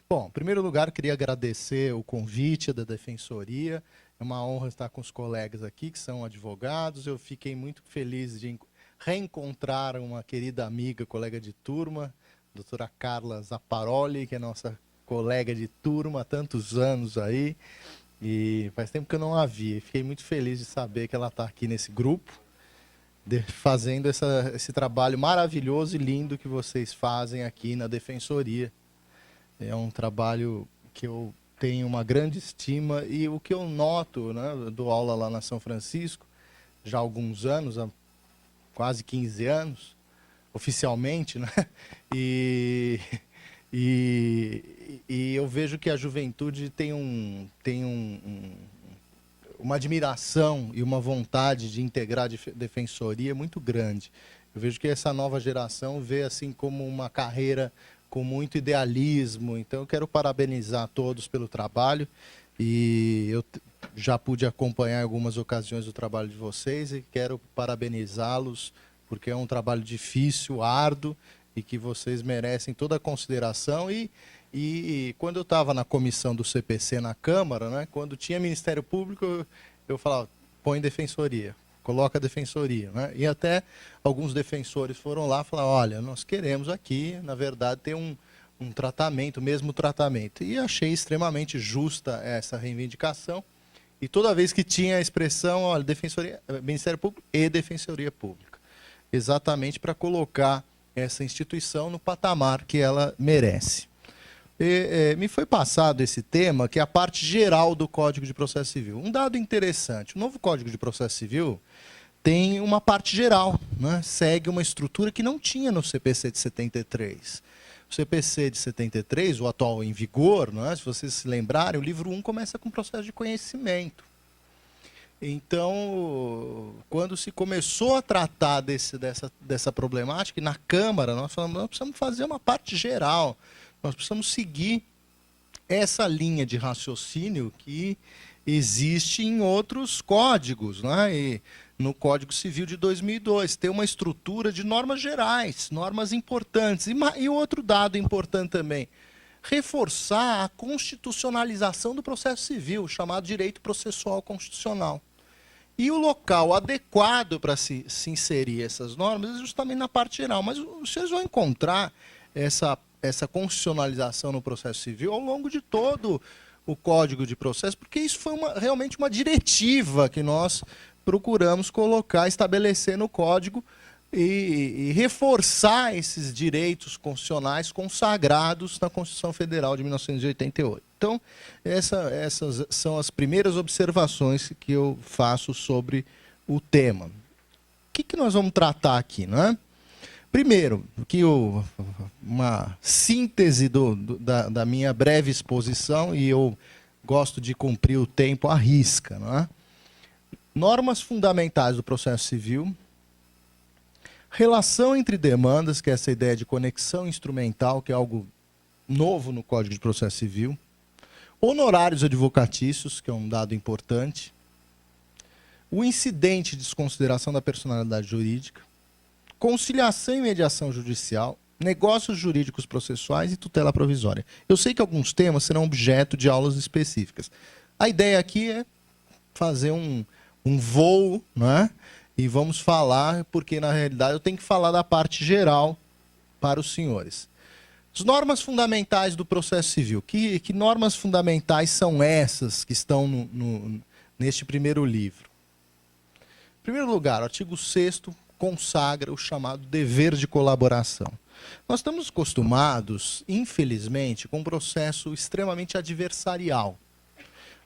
Bom, em primeiro lugar, eu queria agradecer o convite da Defensoria. É uma honra estar com os colegas aqui, que são advogados. Eu fiquei muito feliz de reencontrar uma querida amiga, colega de turma, a doutora Carla Zapparoli, que é nossa colega de turma há tantos anos aí. E faz tempo que eu não a vi. Fiquei muito feliz de saber que ela está aqui nesse grupo, fazendo esse trabalho maravilhoso e lindo que vocês fazem aqui na Defensoria. É um trabalho que eu tenho uma grande estima e o que eu noto, né, eu dou aula lá na São Francisco, já há alguns anos, há quase 15 anos, oficialmente, né? E eu vejo que a juventude tem uma admiração e uma vontade de integrar a defensoria muito grande. Eu vejo que essa nova geração vê assim como uma carreira com muito idealismo. Então eu quero parabenizar todos pelo trabalho e eu já pude acompanhar em algumas ocasiões o trabalho de vocês e quero parabenizá-los porque é um trabalho difícil, árduo e que vocês merecem toda a consideração. E quando eu estava na comissão do CPC na Câmara, né, quando tinha Ministério Público, eu falava, põe defensoria. Coloca a defensoria, né? E até alguns defensores foram lá e falaram, olha, nós queremos aqui, na verdade, ter um tratamento, o mesmo tratamento. E achei extremamente justa essa reivindicação. E toda vez que tinha a expressão, olha, defensoria, Ministério Público e Defensoria Pública. Exatamente para colocar essa instituição no patamar que ela merece. Me foi passado esse tema, que é a parte geral do Código de Processo Civil. Um dado interessante, o novo Código de Processo Civil tem uma parte geral, né? Segue uma estrutura que não tinha no CPC de 73. O CPC de 73, o atual em vigor, né? Se vocês se lembrarem, o livro 1 começa com o processo de conhecimento. Então, quando se começou a tratar dessa problemática, e na Câmara nós falamos, nós precisamos fazer uma parte geral, nós precisamos seguir essa linha de raciocínio que existe em outros códigos, né? E no Código Civil de 2002, tem uma estrutura de normas gerais, normas importantes. E outro dado importante também, reforçar a constitucionalização do processo civil, chamado direito processual constitucional. E o local adequado para se inserir essas normas é justamente na parte geral. Mas vocês vão encontrar essa constitucionalização no processo civil ao longo de todo o Código de Processo, porque isso foi realmente uma diretiva que nós procuramos colocar, estabelecer no Código e reforçar esses direitos constitucionais consagrados na Constituição Federal de 1988. Então, essas são as primeiras observações que eu faço sobre o tema. O que nós vamos tratar aqui, não é? Primeiro, uma síntese da minha breve exposição, e eu gosto de cumprir o tempo à risca, não é? Normas fundamentais do processo civil, relação entre demandas, que é essa ideia de conexão instrumental, que é algo novo no Código de Processo Civil, honorários advocatícios, que é um dado importante, o incidente de desconsideração da personalidade jurídica, conciliação e mediação judicial, negócios jurídicos processuais e tutela provisória. Eu sei que alguns temas serão objeto de aulas específicas. A ideia aqui é fazer um voo, né? E vamos falar, porque na realidade eu tenho que falar da parte geral para os senhores. As normas fundamentais do processo civil. Que normas fundamentais são essas que estão neste primeiro livro? Em primeiro lugar, o artigo 6º consagra o chamado dever de colaboração. Nós estamos acostumados, infelizmente, com um processo extremamente adversarial.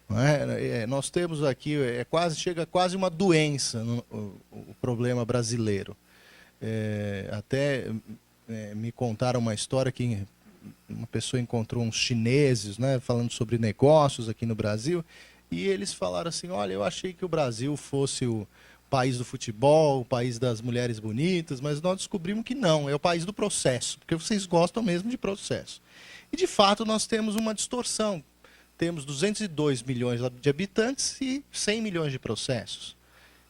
Não é? Nós temos aqui, chega quase uma doença o problema brasileiro. Me contaram uma história que uma pessoa encontrou uns chineses, né, falando sobre negócios aqui no Brasil, e eles falaram assim, olha, eu achei que o Brasil fosse o país do futebol, o país das mulheres bonitas, mas nós descobrimos que não, é o país do processo, porque vocês gostam mesmo de processo. E, de fato, nós temos uma distorção. Temos 202 milhões de habitantes e 100 milhões de processos.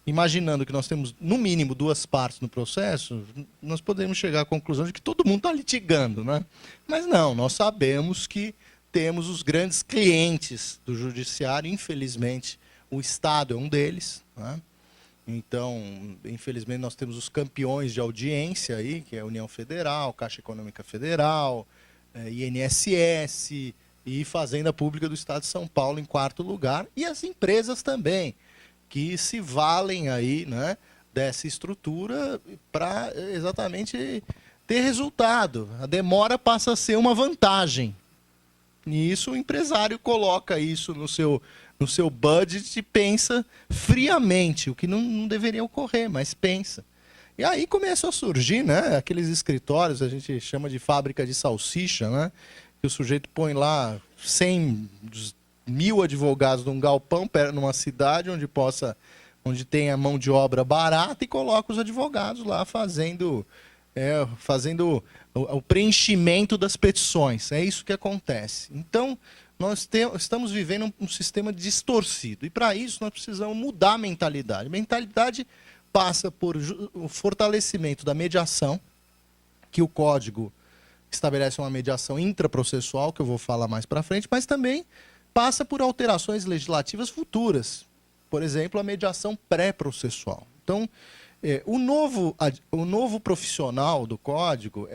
Imaginando que nós temos, no mínimo, 2 partes no processo, nós podemos chegar à conclusão de que todo mundo está litigando, né? Mas não, nós sabemos que temos os grandes clientes do judiciário, infelizmente, o Estado é um deles, né? Então, infelizmente, nós temos os campeões de audiência aí, que é a União Federal, Caixa Econômica Federal, INSS e Fazenda Pública do Estado de São Paulo em 4º lugar, e as empresas também, que se valem aí, né, dessa estrutura para exatamente ter resultado. A demora passa a ser uma vantagem. E isso o empresário coloca isso no seu budget e pensa friamente, o que não deveria ocorrer, mas pensa. E aí começam a surgir, né, aqueles escritórios, a gente chama de fábrica de salsicha, né, que o sujeito põe lá 100, 1000 advogados num galpão, numa cidade onde tem a mão de obra barata, e coloca os advogados lá fazendo o preenchimento das petições. É isso que acontece. Então, nós estamos vivendo um sistema distorcido. E, para isso, nós precisamos mudar a mentalidade. A mentalidade passa por o fortalecimento da mediação, que o Código estabelece uma mediação intraprocessual, que eu vou falar mais para frente, mas também passa por alterações legislativas futuras. Por exemplo, a mediação pré-processual. Então, o novo profissional do Código,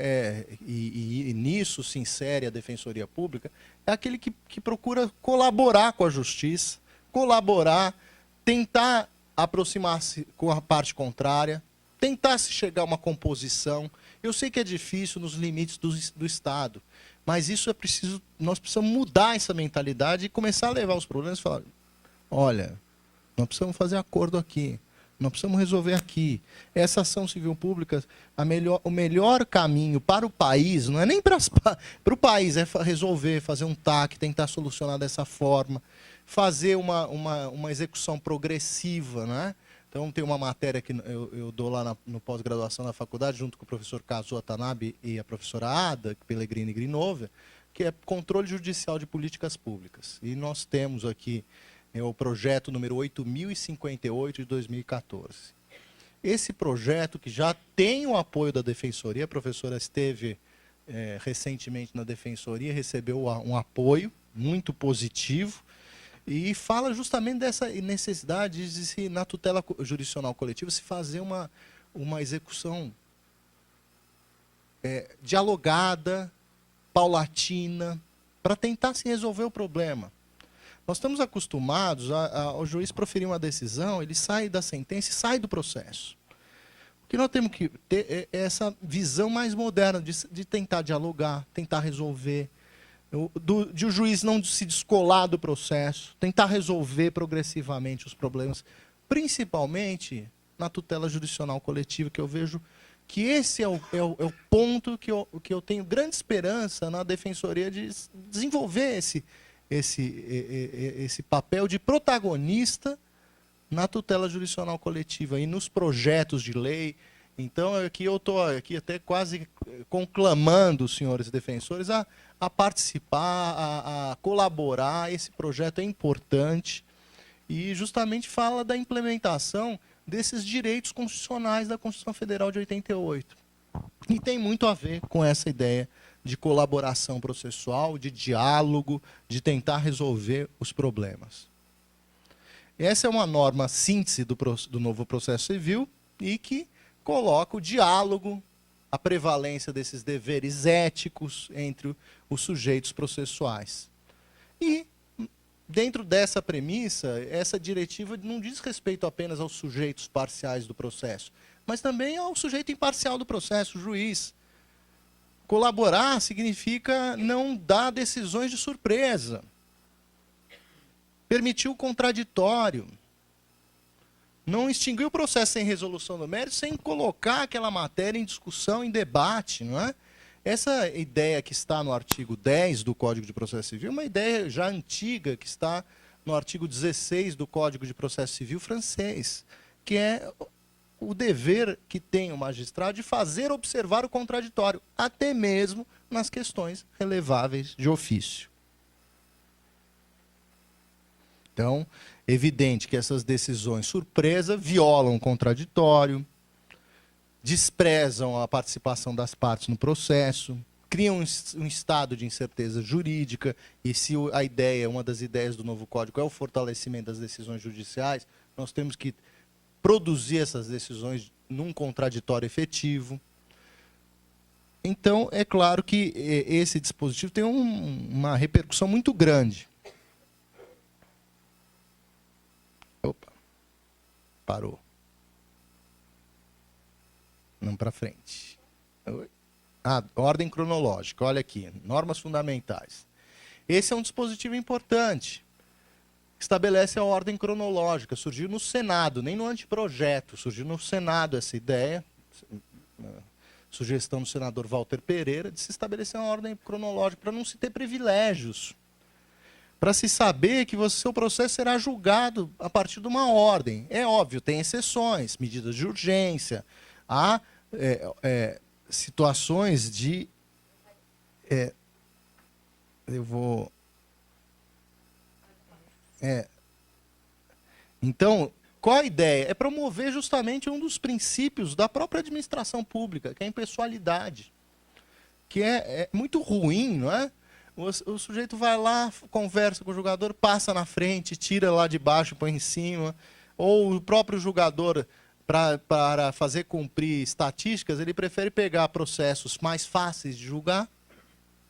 e nisso se insere a Defensoria Pública, é aquele que procura colaborar com a Justiça, colaborar, tentar aproximar-se com a parte contrária, tentar se chegar a uma composição. Eu sei que é difícil nos limites do Estado, mas isso é preciso, nós precisamos mudar essa mentalidade e começar a levar os problemas e falar, olha, nós precisamos fazer acordo aqui, nós precisamos resolver aqui. Essa ação civil pública, o melhor caminho para o país, não é nem para o país, é resolver, fazer um TAC, tentar solucionar dessa forma, fazer uma execução progressiva, né? Então, tem uma matéria que eu dou lá no pós-graduação na faculdade, junto com o professor Kazuo Watanabe e a professora Ada Pellegrini Grinova, que é Controle Judicial de Políticas Públicas. E nós temos aqui o projeto número 8058 de 2014. Esse projeto, que já tem o apoio da Defensoria, a professora esteve recentemente na Defensoria, recebeu um apoio muito positivo, e fala justamente dessa necessidade de se, na tutela jurisdicional coletiva, se fazer uma execução dialogada, paulatina, para tentar se resolver o problema. Nós estamos acostumados ao juiz proferir uma decisão, ele sai da sentença e sai do processo. O que nós temos que ter é essa visão mais moderna de tentar dialogar, tentar resolver, de o juiz não se descolar do processo, tentar resolver progressivamente os problemas, principalmente na tutela jurisdicional coletiva, que eu vejo que esse é o ponto que eu tenho grande esperança na Defensoria de desenvolver esse papel de protagonista na tutela jurisdicional coletiva e nos projetos de lei. Então, aqui eu estou até quase conclamando os senhores defensores a participar, a colaborar. Esse projeto é importante e justamente fala da implementação desses direitos constitucionais da Constituição Federal de 88. E tem muito a ver com essa ideia de colaboração processual, de diálogo, de tentar resolver os problemas. Essa é uma norma síntese do novo processo civil e que coloca o diálogo, a prevalência desses deveres éticos entre os sujeitos processuais. E, dentro dessa premissa, essa diretiva não diz respeito apenas aos sujeitos parciais do processo, mas também ao sujeito imparcial do processo, o juiz. Colaborar significa não dar decisões de surpresa, permitir o contraditório, não extinguir o processo sem resolução do mérito, sem colocar aquela matéria em discussão, em debate, não é? Essa ideia que está no artigo 10 do Código de Processo Civil é uma ideia já antiga, que está no artigo 16 do Código de Processo Civil francês, que é o dever que tem o magistrado de fazer observar o contraditório, até mesmo nas questões releváveis de ofício. Então, evidente que essas decisões surpresa violam o contraditório, desprezam a participação das partes no processo, criam um estado de incerteza jurídica, e se a ideia, uma das ideias do novo Código é o fortalecimento das decisões judiciais, nós temos que produzir essas decisões num contraditório efetivo. Então, é claro que esse dispositivo tem uma repercussão muito grande. Opa, parou. Não para frente. Ordem cronológica, olha aqui, normas fundamentais. Esse é um dispositivo importante. Estabelece a ordem cronológica. Surgiu no Senado, nem no anteprojeto, surgiu no Senado essa ideia, sugestão do senador Walter Pereira, de se estabelecer uma ordem cronológica para não se ter privilégios. Para se saber que o seu processo será julgado a partir de uma ordem. É óbvio, tem exceções, medidas de urgência, há situações de... Então, qual a ideia? É promover justamente um dos princípios da própria administração pública, que é a impessoalidade, que é muito ruim, não é? O sujeito vai lá, conversa com o julgador, passa na frente, tira lá de baixo, põe em cima, ou o próprio julgador, para fazer cumprir estatísticas, ele prefere pegar processos mais fáceis de julgar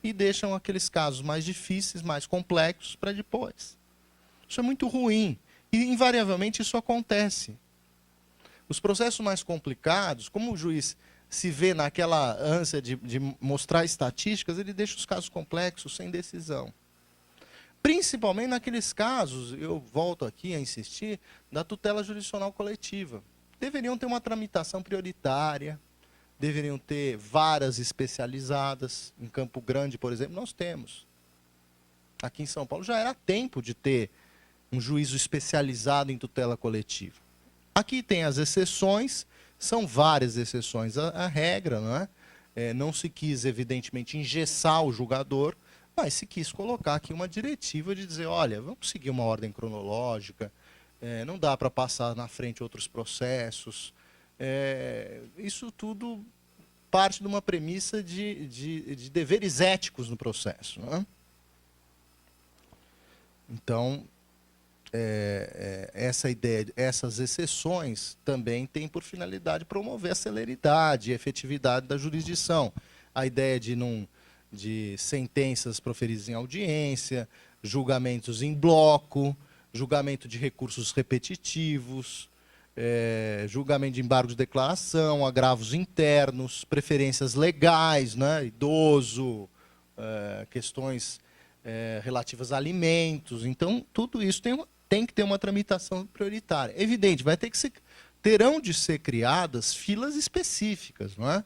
e deixam aqueles casos mais difíceis, mais complexos para depois. Isso é muito ruim. E, invariavelmente, isso acontece. Os processos mais complicados, como o juiz se vê naquela ânsia de mostrar estatísticas, ele deixa os casos complexos sem decisão. Principalmente naqueles casos, eu volto aqui a insistir, da tutela jurisdicional coletiva. Deveriam ter uma tramitação prioritária, deveriam ter varas especializadas. Em Campo Grande, por exemplo, nós temos. Aqui em São Paulo já era tempo de ter um juízo especializado em tutela coletiva. Aqui tem as exceções, são várias exceções à regra, não é? Não se quis, evidentemente, engessar o julgador, mas se quis colocar aqui uma diretiva de dizer, olha, vamos seguir uma ordem cronológica, não dá para passar na frente outros processos. Isso tudo parte de uma premissa de deveres éticos no processo, não é? Então, essa ideia, essas exceções também têm por finalidade promover a celeridade e a efetividade da jurisdição. A ideia de sentenças proferidas em audiência, julgamentos em bloco, julgamento de recursos repetitivos, julgamento de embargo de declaração, agravos internos, preferências legais, né, idoso, questões relativas a alimentos. Então, tudo isso tem que ter uma tramitação prioritária. Evidente, terão de ser criadas filas específicas, não é?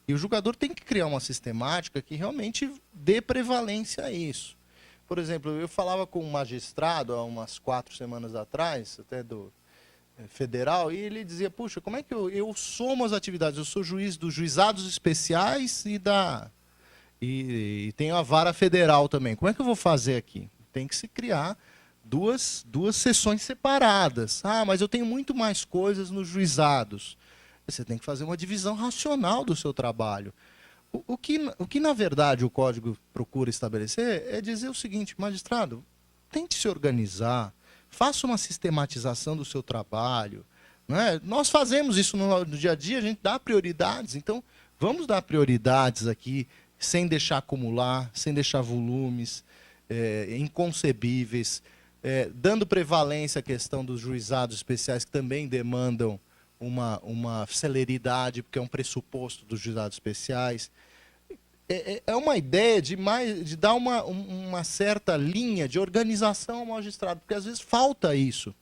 E o julgador tem que criar uma sistemática que realmente dê prevalência a isso. Por exemplo, eu falava com um magistrado há umas 4 semanas atrás, até do federal, e ele dizia, puxa, como é que eu somo as atividades? Eu sou juiz dos juizados especiais e tenho a vara federal também. Como é que eu vou fazer aqui? Tem que se criar duas sessões separadas. Ah, mas eu tenho muito mais coisas nos juizados. Você tem que fazer uma divisão racional do seu trabalho. O que, na verdade, o Código procura estabelecer é dizer o seguinte, magistrado, tente se organizar, faça uma sistematização do seu trabalho. Não é? Nós fazemos isso no dia a dia, a gente dá prioridades, então vamos dar prioridades aqui, sem deixar acumular, sem deixar volumes inconcebíveis, dando prevalência à questão dos juizados especiais, que também demandam uma celeridade, porque é um pressuposto dos juizados especiais. É uma ideia de dar uma certa linha de organização ao magistrado, porque às vezes falta isso.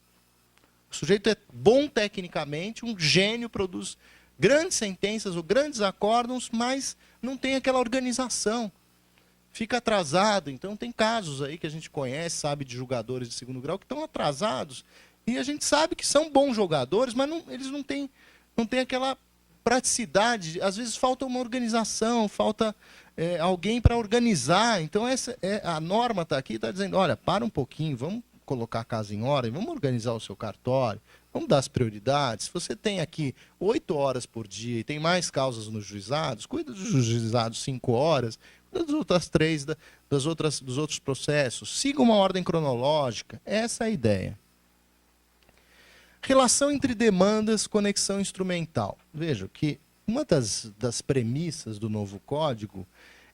O sujeito é bom tecnicamente, um gênio, produz grandes sentenças ou grandes acórdãos, mas não tem aquela organização. Fica atrasado. Então, tem casos aí que a gente conhece, sabe, de julgadores de segundo grau que estão atrasados E a gente sabe que são bons jogadores, mas eles não têm aquela praticidade. Às vezes falta uma organização, falta alguém para organizar. Então a norma está aqui, está dizendo, olha, para um pouquinho, vamos colocar a casa em ordem, vamos organizar o seu cartório, vamos dar as prioridades. Se você tem aqui 8 horas por dia e tem mais causas nos juizados, cuida dos juizados 5 horas, cuida das outras 3 dos outros processos. Siga uma ordem cronológica. Essa é a ideia. Relação entre demandas, conexão instrumental. Veja que uma das premissas do novo código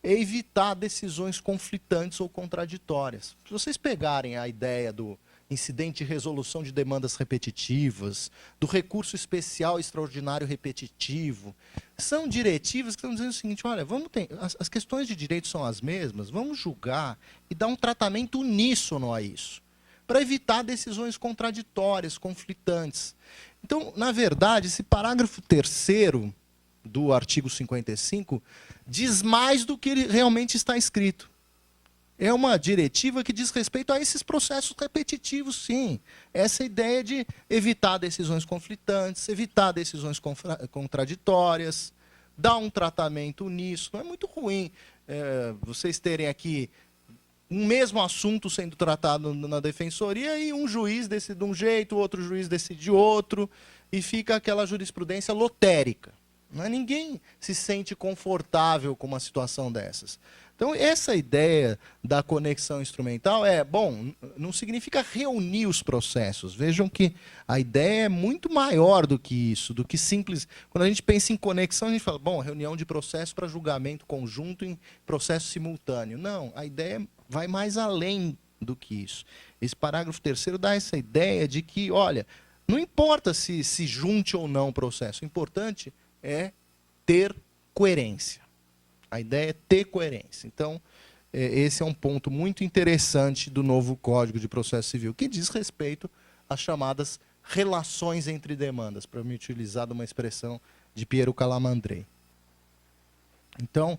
é evitar decisões conflitantes ou contraditórias. Se vocês pegarem a ideia do incidente de resolução de demandas repetitivas, do recurso especial extraordinário repetitivo, são diretivas que estão dizendo o seguinte, olha, as questões de direito são as mesmas, vamos julgar e dar um tratamento uníssono a isso, para evitar decisões contraditórias, conflitantes. Então, na verdade, esse parágrafo 3º do artigo 55 diz mais do que ele realmente está escrito. É uma diretiva que diz respeito a esses processos repetitivos, sim. Essa ideia de evitar decisões conflitantes, evitar decisões contraditórias, dar um tratamento uníssono. É muito ruim vocês terem aqui um mesmo assunto sendo tratado na defensoria e um juiz decide de um jeito, o outro juiz decide de outro, e fica aquela jurisprudência lotérica. Ninguém se sente confortável com uma situação dessas. Então, essa ideia da conexão instrumental não significa reunir os processos. Vejam que a ideia é muito maior do que isso, do que simples. Quando a gente pensa em conexão, a gente fala, reunião de processo para julgamento conjunto em processo simultâneo. Não, a ideia vai mais além do que isso. Esse parágrafo 3º dá essa ideia de que, olha, não importa se junte ou não o processo, o importante é ter coerência. A ideia é ter coerência. Então, esse é um ponto muito interessante do novo Código de Processo Civil, que diz respeito às chamadas relações entre demandas, para me utilizar de uma expressão de Piero Calamandrei. Então,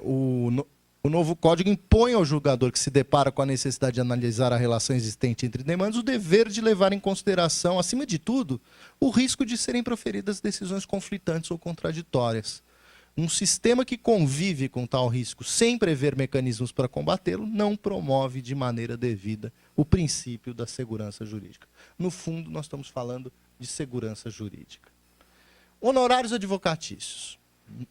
o novo Código impõe ao julgador que se depara com a necessidade de analisar a relação existente entre demandas o dever de levar em consideração, acima de tudo, o risco de serem proferidas decisões conflitantes ou contraditórias. Um sistema que convive com tal risco sem prever mecanismos para combatê-lo não promove de maneira devida o princípio da segurança jurídica. No fundo, nós estamos falando de segurança jurídica. Honorários advocatícios.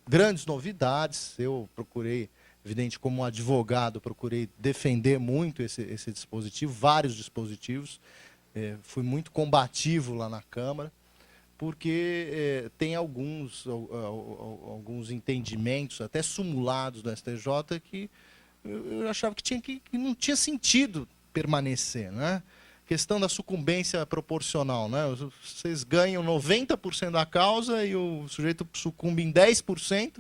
Grandes novidades. Eu procurei, evidente, como advogado, procurei defender muito esse dispositivo, vários dispositivos. Fui muito combativo lá na Câmara, porque tem alguns entendimentos, até simulados do STJ, que eu achava que não tinha sentido permanecer. Né? Questão da sucumbência proporcional. Né? Vocês ganham 90% da causa e o sujeito sucumbe em 10%,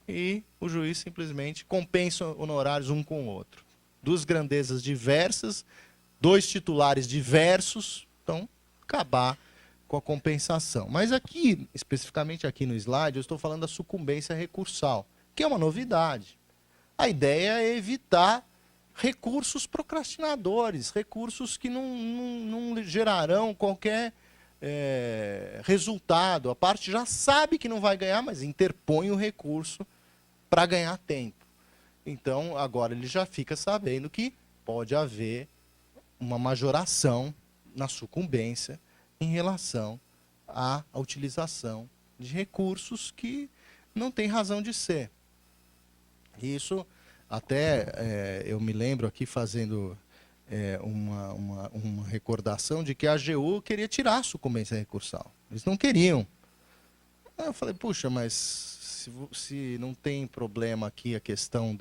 e o juiz simplesmente compensa honorários um com o outro. Duas grandezas diversas, dois titulares diversos, então acabar com a compensação. Mas aqui, especificamente aqui no slide, eu estou falando da sucumbência recursal, que é uma novidade. A ideia é evitar recursos procrastinadores, recursos que não gerarão qualquer resultado. A parte já sabe que não vai ganhar, mas interpõe o recurso para ganhar tempo. Então, agora ele já fica sabendo que pode haver uma majoração na sucumbência em relação à utilização de recursos que não tem razão de ser. Isso, até eu me lembro aqui fazendo uma recordação de que a AGU queria tirar a sucumbência recursal. Eles não queriam. Aí eu falei, puxa, mas se não tem problema aqui a questão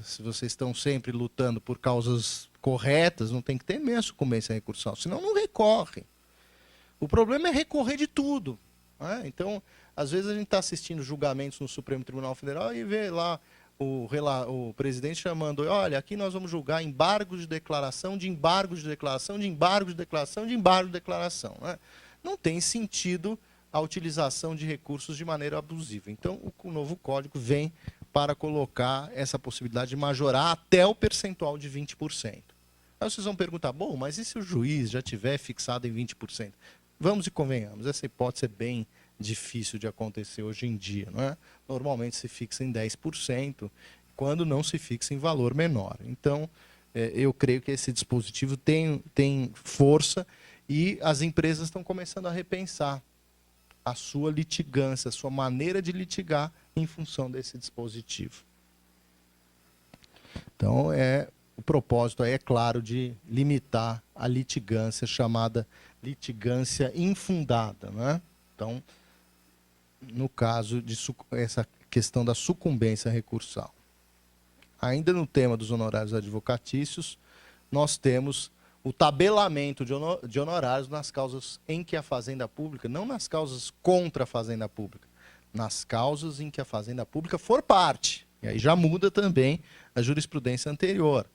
se vocês estão sempre lutando por causas corretas, não tem que ter mesmo sucumbência recursal, senão não recorre. O problema é recorrer de tudo. Né? Então, às vezes a gente está assistindo julgamentos no Supremo Tribunal Federal e vê lá o presidente chamando, olha, aqui nós vamos julgar embargos de declaração, de embargos de declaração, de embargos de declaração, de embargo de declaração. Né? Não tem sentido a utilização de recursos de maneira abusiva. Então, o novo código vem para colocar essa possibilidade de majorar até o percentual de 20%. Aí vocês vão perguntar, bom, mas e se o juiz já tiver fixado em 20%? Vamos e convenhamos, essa hipótese é bem difícil de acontecer hoje em dia, não é? Normalmente se fixa em 10%, quando não se fixa em valor menor. Então, eu creio que esse dispositivo tem força e as empresas estão começando a repensar a sua litigância, a sua maneira de litigar em função desse dispositivo. Então, o propósito aí é claro de limitar a litigância chamada litigância infundada, né? Então, no caso de essa questão da sucumbência recursal. Ainda no tema dos honorários advocatícios, nós temos o tabelamento de honorários nas causas em que a Fazenda Pública, não nas causas contra a Fazenda Pública, nas causas em que a Fazenda Pública for parte. E aí já muda também a jurisprudência anterior.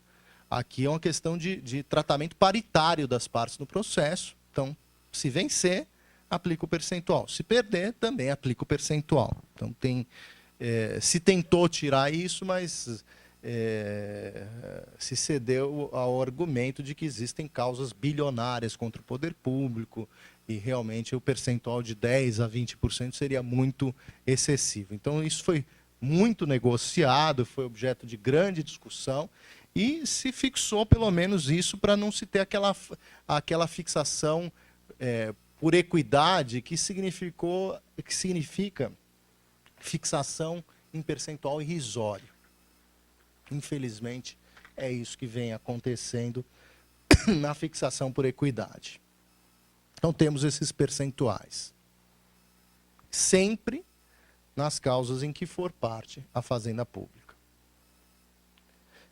Aqui é uma questão de tratamento paritário das partes no processo. Então, se vencer, aplica o percentual. Se perder, também aplica o percentual. Então, se tentou tirar isso, mas se cedeu ao argumento de que existem causas bilionárias contra o poder público e realmente o percentual de 10% a 20% seria muito excessivo. Então, isso foi muito negociado, foi objeto de grande discussão e se fixou pelo menos isso para não se ter aquela fixação por equidade que significa fixação em percentual irrisório. Infelizmente, é isso que vem acontecendo na fixação por equidade. Então, temos esses percentuais. Sempre nas causas em que for parte a Fazenda Pública.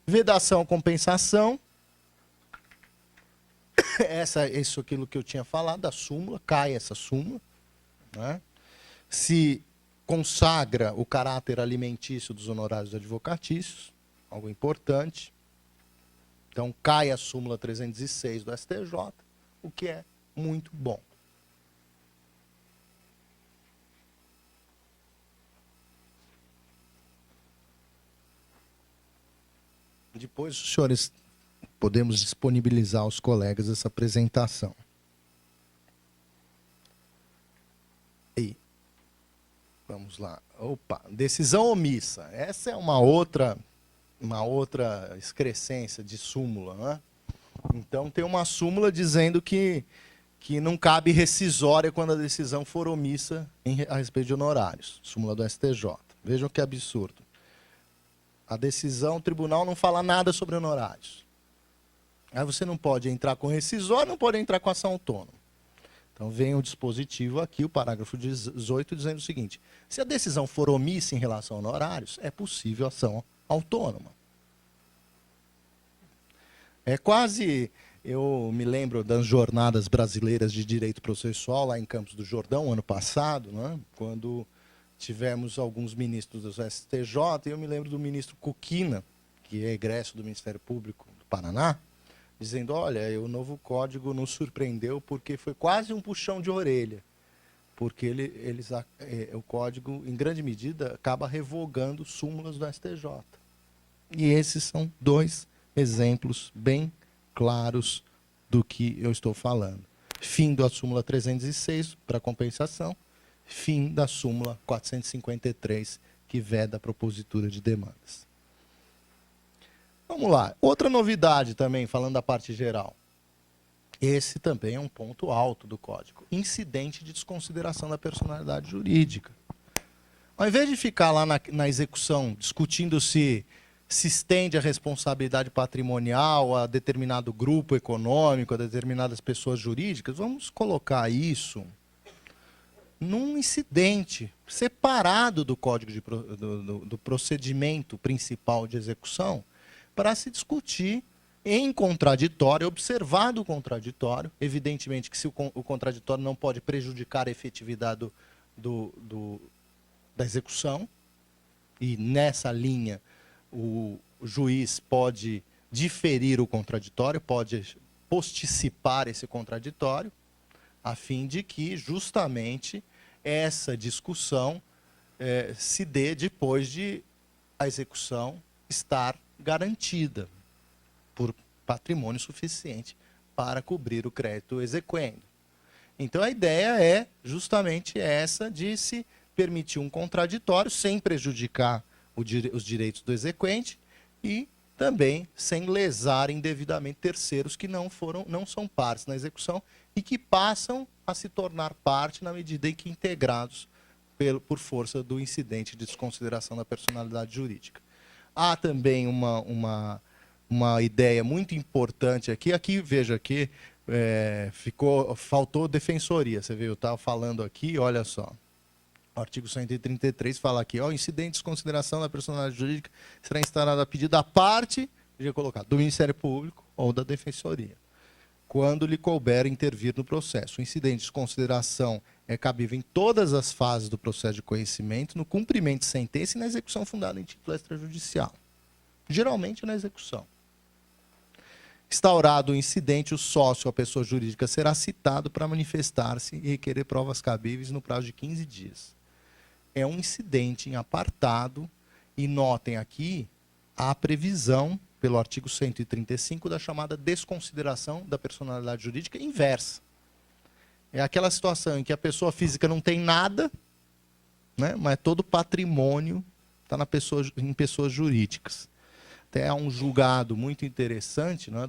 Vedação, compensação. Aquilo que eu tinha falado, da súmula, cai essa súmula, né? Se consagra o caráter alimentício dos honorários advocatícios, algo importante. Então, cai a súmula 306 do STJ, o que é muito bom. Depois, os senhores, podemos disponibilizar aos colegas essa apresentação. E vamos lá. Opa, decisão omissa. Essa é uma outra excrescência de súmula, né? Então, tem uma súmula dizendo que não cabe rescisória quando a decisão for omissa a respeito de honorários. Súmula do STJ. Vejam que absurdo. A decisão, o tribunal não fala nada sobre honorários. Aí você não pode entrar com rescisório, não pode entrar com ação autônoma. Então vem o dispositivo aqui, o parágrafo 18, dizendo o seguinte: se a decisão for omissa em relação a honorários, é possível ação autônoma. É quase, eu me lembro das jornadas brasileiras de direito processual lá em Campos do Jordão, ano passado, né, quando tivemos alguns ministros do STJ, e eu me lembro do ministro Cuquina, que é egresso do Ministério Público do Paraná, dizendo, olha, o novo código nos surpreendeu porque foi quase um puxão de orelha, porque o código, em grande medida, acaba revogando súmulas do STJ. E esses são dois exemplos bem claros do que eu estou falando. Fim da súmula 306 para compensação, fim da súmula 453, que veda a propositura de demandas. Vamos lá. Outra novidade também, falando da parte geral. Esse também é um ponto alto do Código. Incidente de desconsideração da personalidade jurídica. Ao invés de ficar lá na execução discutindo se estende a responsabilidade patrimonial a determinado grupo econômico, a determinadas pessoas jurídicas, vamos colocar isso num incidente separado do Código do procedimento principal de execução, para se discutir em contraditório, observado o contraditório, evidentemente que se o contraditório não pode prejudicar a efetividade da execução, e nessa linha o juiz pode diferir o contraditório, pode posticipar esse contraditório, a fim de que justamente essa discussão se dê depois de a execução estar garantida patrimônio suficiente para cobrir o crédito exequendo. Então a ideia é justamente essa de se permitir um contraditório sem prejudicar os direitos do exequente e também sem lesar indevidamente terceiros que não são partes na execução e que passam a se tornar parte na medida em que integrados por força do incidente de desconsideração da personalidade jurídica. Há também uma ideia muito importante aqui. Veja aqui, faltou defensoria. Você viu, eu estava falando aqui, olha só. O artigo 133 fala aqui, o incidente de desconsideração da personalidade jurídica será instaurado a pedido da parte, podia colocar, do Ministério Público ou da Defensoria, quando lhe couber intervir no processo. O incidente de desconsideração é cabível em todas as fases do processo de conhecimento, no cumprimento de sentença e na execução fundada em título extrajudicial. Geralmente na execução. Instaurado o incidente, o sócio ou a pessoa jurídica será citado para manifestar-se e requerer provas cabíveis no prazo de 15 dias. É um incidente em apartado, e notem aqui a previsão, pelo artigo 135, da chamada desconsideração da personalidade jurídica inversa. É aquela situação em que a pessoa física não tem nada, né, mas todo o patrimônio está em pessoas jurídicas. Até há um julgado muito interessante, né,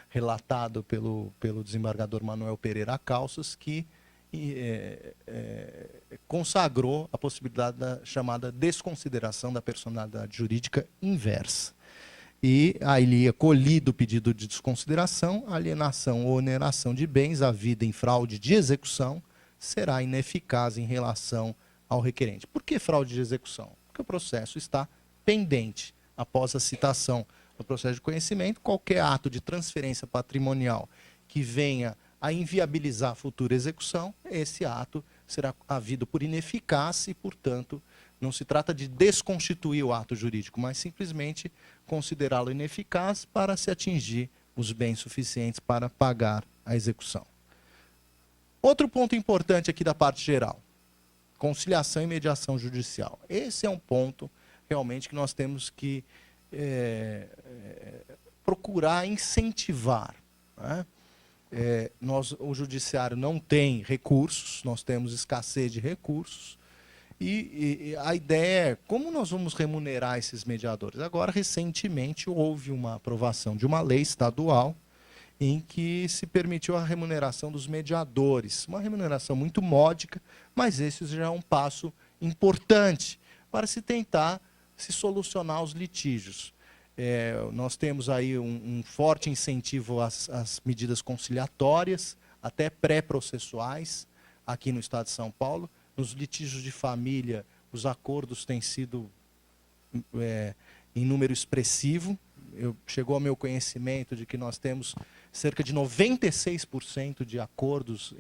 relatado pelo desembargador Manuel Pereira Calças, que consagrou a possibilidade da chamada desconsideração da personalidade jurídica inversa. E aí ele acolhido o pedido de desconsideração, alienação ou oneração de bens havida em fraude de execução será ineficaz em relação ao requerente. Por que fraude de execução? Porque o processo está pendente. Após a citação do processo de conhecimento, qualquer ato de transferência patrimonial que venha a inviabilizar a futura execução, esse ato será havido por ineficácia e, portanto, não se trata de desconstituir o ato jurídico, mas simplesmente considerá-lo ineficaz para se atingir os bens suficientes para pagar a execução. Outro ponto importante aqui da parte geral, conciliação e mediação judicial. Esse é um ponto realmente que nós temos que procurar incentivar, né? O judiciário não tem recursos, nós temos escassez de recursos, e a ideia é como nós vamos remunerar esses mediadores. Agora, recentemente, houve uma aprovação de uma lei estadual em que se permitiu a remuneração dos mediadores. Uma remuneração muito módica, mas esse já é um passo importante para se tentar se solucionar os litígios. Nós temos aí um forte incentivo às medidas conciliatórias, até pré-processuais, aqui no Estado de São Paulo. Nos litígios de família, os acordos têm sido em número expressivo. Chegou ao meu conhecimento de que nós temos cerca de 96% de acordos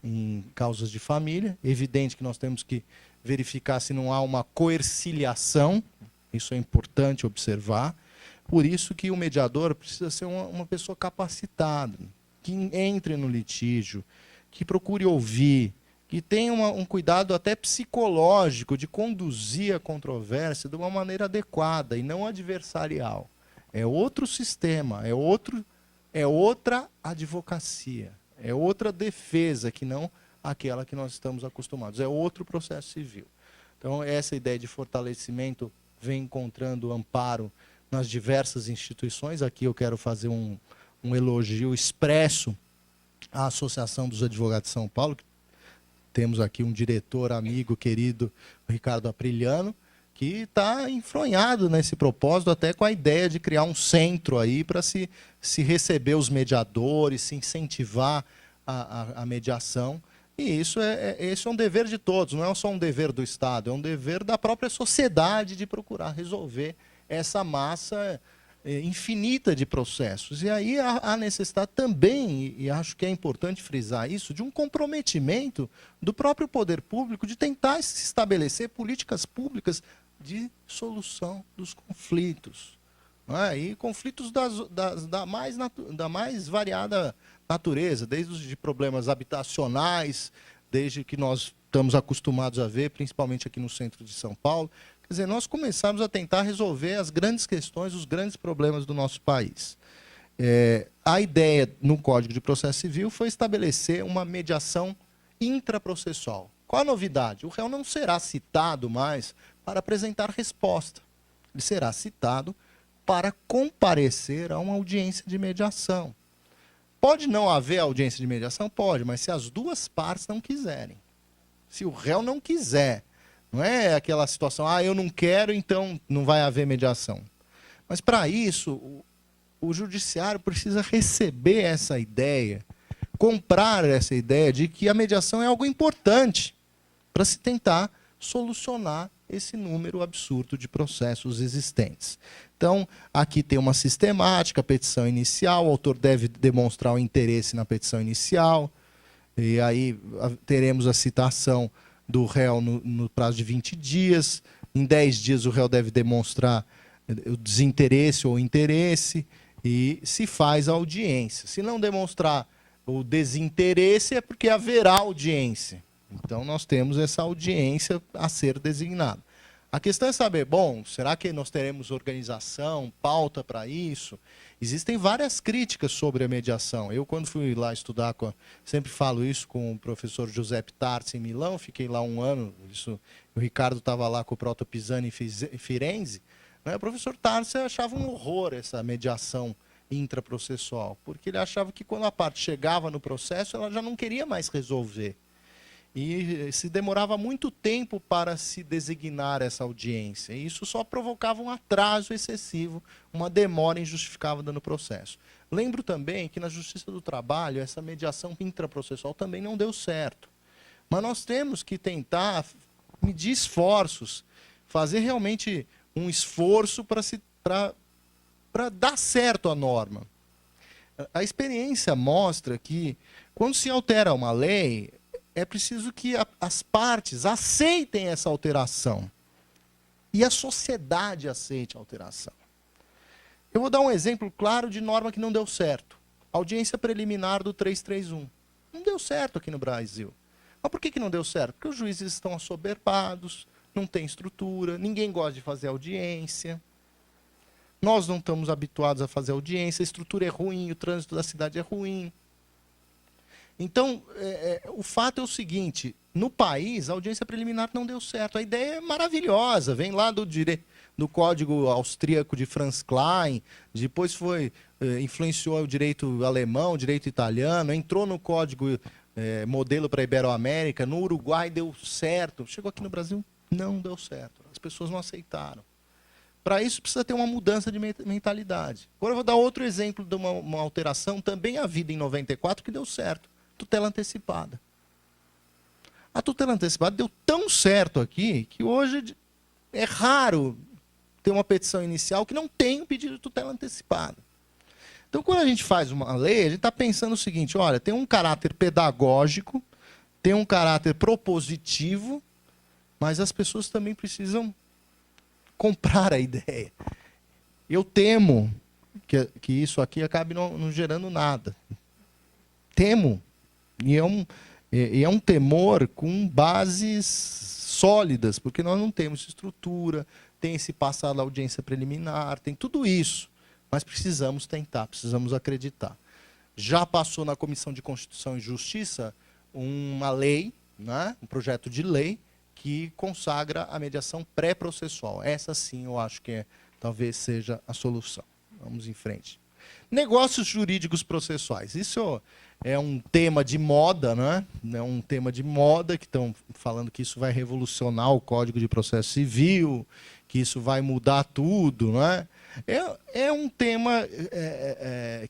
em causas de família. É evidente que nós temos que verificar se não há uma coerciliação, isso é importante observar. Por isso que o mediador precisa ser uma pessoa capacitada, que entre no litígio, que procure ouvir, que tenha um cuidado até psicológico de conduzir a controvérsia de uma maneira adequada e não adversarial. É outro sistema, é outra advocacia, é outra defesa que não aquela que nós estamos acostumados. É outro processo civil. Então, essa ideia de fortalecimento vem encontrando amparo nas diversas instituições. Aqui eu quero fazer um elogio expresso à Associação dos Advogados de São Paulo. Temos aqui um diretor, amigo, querido, Ricardo Aprilhano, que está enfronhado nesse propósito, até com a ideia de criar um centro aí para se receber os mediadores, se incentivar a mediação. E esse é um dever de todos, não é só um dever do Estado, é um dever da própria sociedade de procurar resolver essa massa infinita de processos. E aí há necessidade também, e acho que é importante frisar isso, de um comprometimento do próprio poder público de tentar se estabelecer políticas públicas de solução dos conflitos. E conflitos da mais variada natureza, desde os de problemas habitacionais, desde que nós estamos acostumados a ver, principalmente aqui no centro de São Paulo. Quer dizer, nós começamos a tentar resolver as grandes questões, os grandes problemas do nosso país. A ideia no Código de Processo Civil foi estabelecer uma mediação intraprocessual. Qual a novidade? O réu não será citado mais para apresentar resposta. Ele será citado para comparecer a uma audiência de mediação. Pode não haver audiência de mediação? Pode, mas se as duas partes não quiserem. Se o réu não quiser, não é aquela situação, eu não quero, então não vai haver mediação. Mas para isso, o judiciário precisa receber essa ideia, comprar essa ideia de que a mediação é algo importante para se tentar solucionar esse número absurdo de processos existentes. Então, aqui tem uma sistemática, petição inicial, o autor deve demonstrar o interesse na petição inicial, e aí teremos a citação do réu no prazo de 20 dias, em 10 dias o réu deve demonstrar o desinteresse ou o interesse, e se faz a audiência. Se não demonstrar o desinteresse, é porque haverá audiência. Então, nós temos essa audiência a ser designada. A questão é saber, bom, será que nós teremos organização, pauta para isso? Existem várias críticas sobre a mediação. Eu, quando fui lá estudar, sempre falo isso com o professor Giuseppe Tarsi em Milão, fiquei lá um ano, o Ricardo estava lá com o Proto Pisani em Firenze, né? O professor Tarsi achava um horror essa mediação intraprocessual, porque ele achava que quando a parte chegava no processo, ela já não queria mais resolver. E se demorava muito tempo para se designar essa audiência. E isso só provocava um atraso excessivo, uma demora injustificável no processo. Lembro também que na Justiça do Trabalho, essa mediação intraprocessual também não deu certo. Mas nós temos que tentar medir esforços, fazer realmente um esforço para dar certo a norma. A experiência mostra que, quando se altera uma lei, é preciso que as partes aceitem essa alteração. E a sociedade aceite a alteração. Eu vou dar um exemplo claro de norma que não deu certo. Audiência preliminar do 331. Não deu certo aqui no Brasil. Mas por que não deu certo? Porque os juízes estão assoberbados, não tem estrutura, ninguém gosta de fazer audiência. Nós não estamos habituados a fazer audiência, a estrutura é ruim, o trânsito da cidade é ruim. Então, o fato é o seguinte, no país, a audiência preliminar não deu certo. A ideia é maravilhosa, vem lá do Código Austríaco de Franz Klein, depois influenciou o direito alemão, o direito italiano, entrou no Código modelo para a Iberoamérica, no Uruguai deu certo, chegou aqui no Brasil, não deu certo. As pessoas não aceitaram. Para isso, precisa ter uma mudança de mentalidade. Agora, eu vou dar outro exemplo de uma alteração, também havida em 94, que deu certo. Tutela antecipada. A tutela antecipada deu tão certo aqui que hoje é raro ter uma petição inicial que não tem um pedido de tutela antecipada. Então, quando a gente faz uma lei, a gente está pensando o seguinte, olha, tem um caráter pedagógico, tem um caráter propositivo, mas as pessoas também precisam comprar a ideia. Eu temo que isso aqui acabe não gerando nada. Temo. E é um temor com bases sólidas, porque nós não temos estrutura, tem esse passado da audiência preliminar, tem tudo isso. Mas precisamos tentar, precisamos acreditar. Já passou na Comissão de Constituição e Justiça uma lei, né, um projeto de lei, que consagra a mediação pré-processual. Essa sim eu acho que talvez seja a solução. Vamos em frente. Negócios jurídicos processuais. Isso é um tema de moda, né? É um tema de moda que estão falando que isso vai revolucionar o Código de Processo Civil, que isso vai mudar tudo, né? É um tema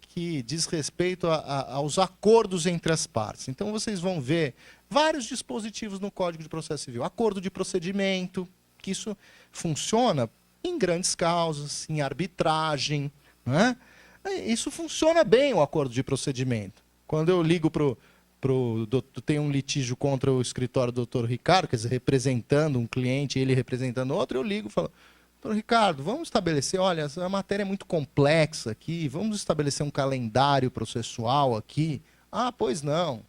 que diz respeito aos acordos entre as partes. Então, vocês vão ver vários dispositivos no Código de Processo Civil. Acordo de procedimento, que isso funciona em grandes causas, em arbitragem, né? Isso funciona bem, o acordo de procedimento. Quando eu ligo tem um litígio contra o escritório do Dr. Ricardo, quer dizer, representando um cliente, ele representando outro, eu ligo e falo, doutor Ricardo, vamos estabelecer, olha, a matéria é muito complexa aqui, vamos estabelecer um calendário processual aqui. Ah, pois não.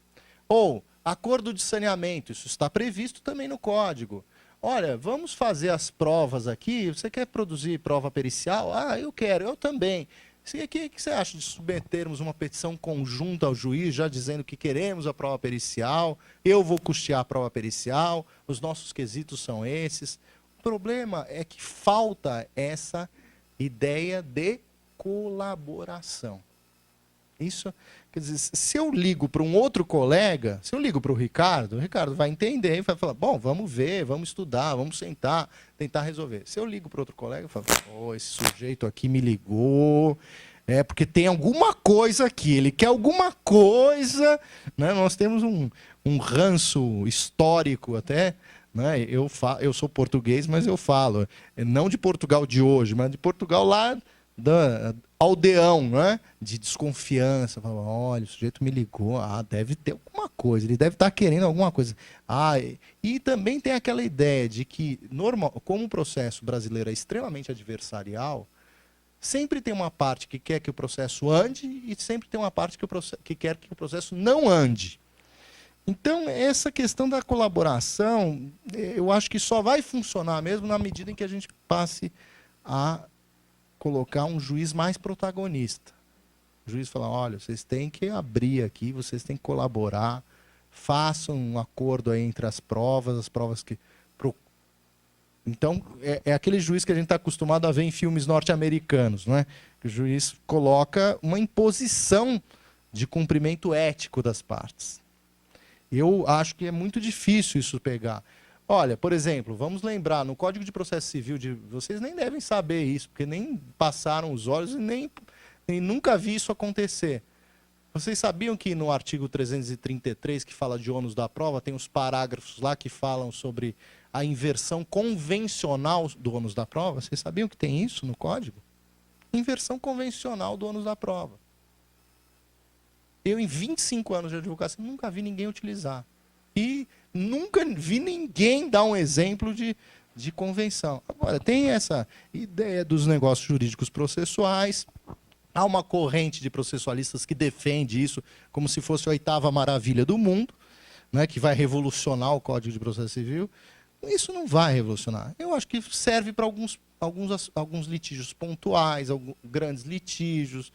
Ou, acordo de saneamento, isso está previsto também no código. Olha, vamos fazer as provas aqui, você quer produzir prova pericial? Ah, eu quero, eu também. O que você acha de submetermos uma petição conjunta ao juiz, já dizendo que queremos a prova pericial, eu vou custear a prova pericial, os nossos quesitos são esses. O problema é que falta essa ideia de colaboração. Isso, quer dizer, se eu ligo para um outro colega, se eu ligo para o Ricardo vai entender e vai falar, bom, vamos ver, vamos estudar, vamos sentar, tentar resolver. Se eu ligo para outro colega, eu falo, oh, esse sujeito aqui me ligou, porque tem alguma coisa aqui, ele quer alguma coisa, né? Nós temos um ranço histórico até, né? Eu sou português, mas eu falo, não de Portugal de hoje, mas de Portugal lá aldeão, né? De desconfiança. Olha, o sujeito me ligou, deve ter alguma coisa, ele deve estar querendo alguma coisa. E também tem aquela ideia de que, como o processo brasileiro é extremamente adversarial, sempre tem uma parte que quer que o processo ande e sempre tem uma parte que quer que o processo não ande. Então, essa questão da colaboração, eu acho que só vai funcionar mesmo na medida em que a gente passe a colocar um juiz mais protagonista. O juiz fala, olha, vocês têm que abrir aqui, vocês têm que colaborar, façam um acordo aí entre as provas que... Então, é aquele juiz que a gente está acostumado a ver em filmes norte-americanos, não é? O juiz coloca uma imposição de cumprimento ético das partes. Eu acho que é muito difícil isso pegar. Olha, por exemplo, vamos lembrar, no Código de Processo Civil, vocês nem devem saber isso, porque nem passaram os olhos e nem nunca vi isso acontecer. Vocês sabiam que no artigo 333, que fala de ônus da prova, tem os parágrafos lá que falam sobre a inversão convencional do ônus da prova? Vocês sabiam que tem isso no Código? Inversão convencional do ônus da prova. Eu, em 25 anos de advocacia, nunca vi ninguém utilizar. E nunca vi ninguém dar um exemplo de convenção. Agora, tem essa ideia dos negócios jurídicos processuais. Há uma corrente de processualistas que defende isso como se fosse a oitava maravilha do mundo, né, que vai revolucionar o Código de Processo Civil. Isso não vai revolucionar. Eu acho que serve para alguns litígios pontuais, grandes litígios.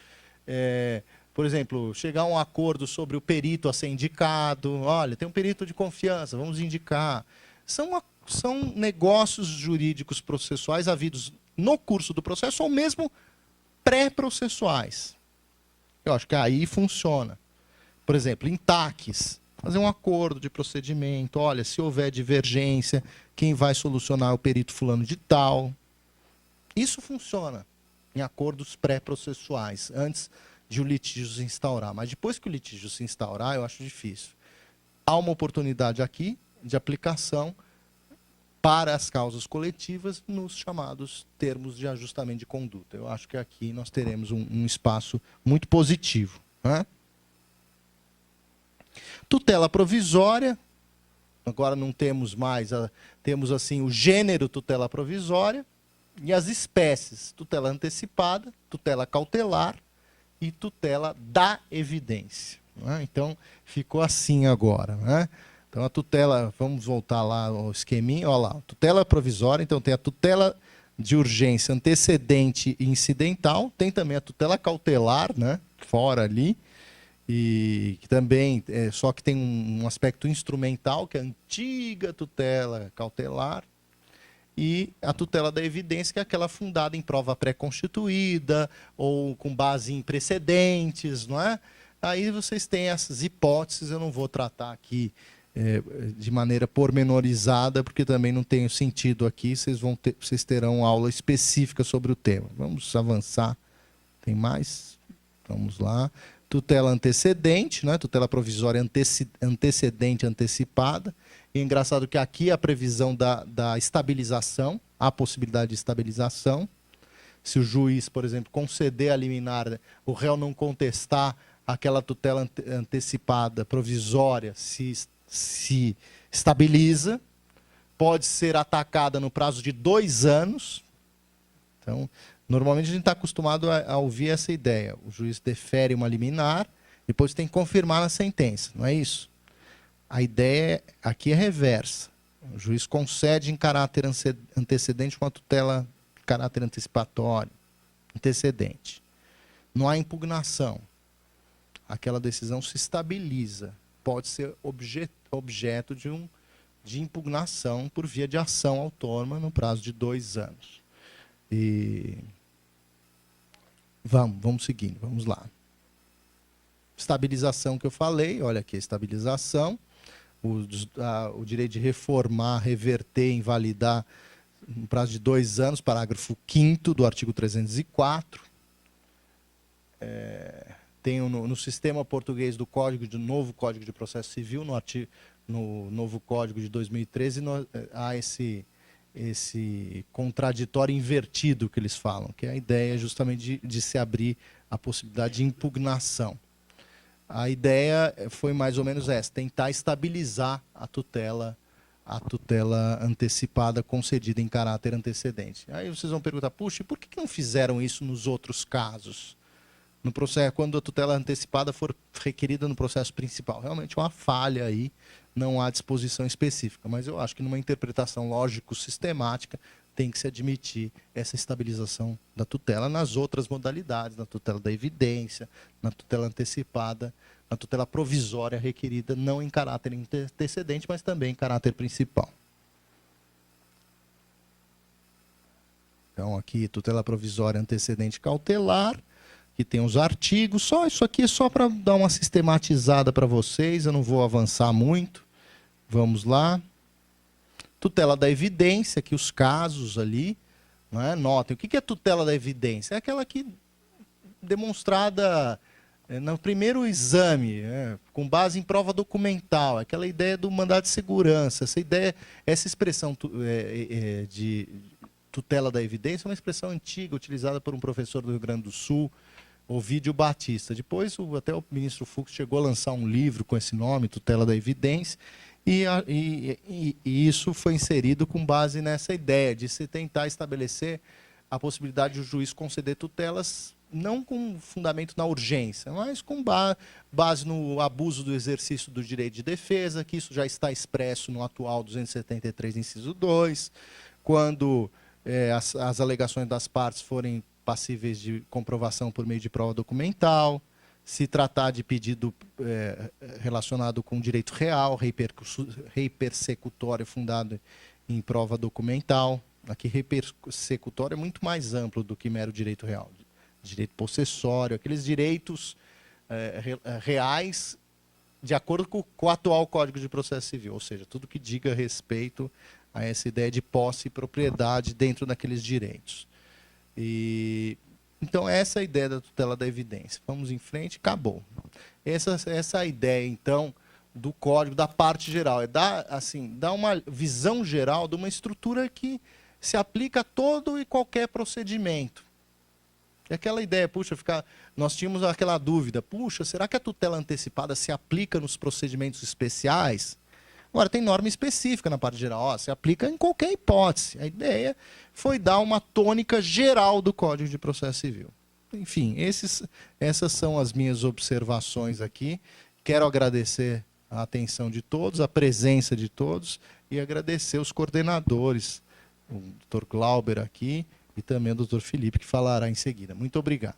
Por exemplo, chegar a um acordo sobre o perito a ser indicado. Olha, tem um perito de confiança, vamos indicar. São negócios jurídicos processuais havidos no curso do processo ou mesmo pré-processuais. Eu acho que aí funciona. Por exemplo, em TACs, fazer um acordo de procedimento. Olha, se houver divergência, quem vai solucionar é o perito fulano de tal. Isso funciona em acordos pré-processuais, antes de o litígio se instaurar. Mas depois que o litígio se instaurar, eu acho difícil. Há uma oportunidade aqui de aplicação para as causas coletivas nos chamados termos de ajustamento de conduta. Eu acho que aqui nós teremos um espaço muito positivo, né? Tutela provisória. Agora não temos mais, temos assim o gênero tutela provisória e as espécies: tutela antecipada, tutela cautelar e tutela da evidência, né? Então, ficou assim agora, né? Então, a tutela, vamos voltar lá ao esqueminha, olha lá, tutela provisória, então tem a tutela de urgência antecedente e incidental, tem também a tutela cautelar, né? Fora ali, e que também, só que tem um aspecto instrumental, que é a antiga tutela cautelar, e a tutela da evidência, que é aquela fundada em prova pré-constituída ou com base em precedentes, não é? Aí vocês têm essas hipóteses, eu não vou tratar aqui de maneira pormenorizada, porque também não tem sentido aqui, vocês terão aula específica sobre o tema. Vamos avançar. Tem mais? Vamos lá. Tutela antecedente, né? Tutela provisória antecedente antecipada. E é engraçado que aqui a previsão da estabilização, a possibilidade de estabilização. Se o juiz, por exemplo, conceder a liminar, o réu não contestar, aquela tutela antecipada provisória se estabiliza, pode ser atacada no prazo de 2 anos. Então, normalmente a gente está acostumado a ouvir essa ideia. O juiz defere uma liminar, depois tem que confirmar na sentença, não é isso? A ideia aqui é reversa. O juiz concede em caráter antecedente uma tutela de caráter antecipatório, antecedente. não há impugnação, aquela decisão se estabiliza, pode ser objeto de impugnação por via de ação autônoma no prazo de 2 anos. E vamos seguindo, vamos lá. Estabilização que eu falei, olha aqui a estabilização, o direito de reformar, reverter, invalidar no prazo de 2 anos, parágrafo 5º do artigo 304. Tem no sistema português do novo Código de Processo Civil, no novo Código de 2013, há esse contraditório invertido que eles falam, que é a ideia justamente de se abrir a possibilidade de impugnação. A ideia foi mais ou menos essa, tentar estabilizar a tutela antecipada concedida em caráter antecedente. Aí vocês vão perguntar, puxa, e por que não fizeram isso nos outros casos? No processo, quando a tutela antecipada for requerida no processo principal. Realmente uma falha aí, não há disposição específica, mas eu acho que numa interpretação lógico-sistemática tem que se admitir essa estabilização da tutela nas outras modalidades, na tutela da evidência, na tutela antecipada, na tutela provisória requerida, não em caráter antecedente, mas também em caráter principal. Então, aqui, tutela provisória antecedente cautelar, que tem os artigos, isso aqui é só para dar uma sistematizada para vocês, eu não vou avançar muito. Vamos lá. Tutela da evidência, que os casos ali, não é? Notem, o que é tutela da evidência? É aquela que demonstrada no primeiro exame, com base em prova documental, aquela ideia do mandado de segurança, essa expressão de tutela da evidência é uma expressão antiga, utilizada por um professor do Rio Grande do Sul, Ovídio Batista. Depois, até o ministro Fux chegou a lançar um livro com esse nome, Tutela da Evidência, e isso foi inserido com base nessa ideia de se tentar estabelecer a possibilidade de o juiz conceder tutelas, não com fundamento na urgência, mas com base no abuso do exercício do direito de defesa, que isso já está expresso no atual 273, inciso 2, quando as alegações das partes forem passíveis de comprovação por meio de prova documental, se tratar de pedido relacionado com direito real, rei persecutório fundado em prova documental. Aqui, rei persecutório é muito mais amplo do que mero direito real. Direito possessório, aqueles direitos reais de acordo com o atual Código de Processo Civil, ou seja, tudo que diga respeito a essa ideia de posse e propriedade dentro daqueles direitos. Então, essa é a ideia da tutela da evidência. Vamos em frente, acabou. Essa ideia, então, do código, da parte geral, é dar uma visão geral de uma estrutura que se aplica a todo e qualquer procedimento. E aquela ideia, puxa, nós tínhamos aquela dúvida, puxa, será que a tutela antecipada se aplica nos procedimentos especiais? Agora, tem norma específica na parte geral, se aplica em qualquer hipótese. A ideia foi dar uma tônica geral do Código de Processo Civil. Enfim, essas são as minhas observações aqui. Quero agradecer a atenção de todos, a presença de todos, e agradecer os coordenadores, o Dr. Glauber aqui e também o Dr. Felipe, que falará em seguida. Muito obrigado.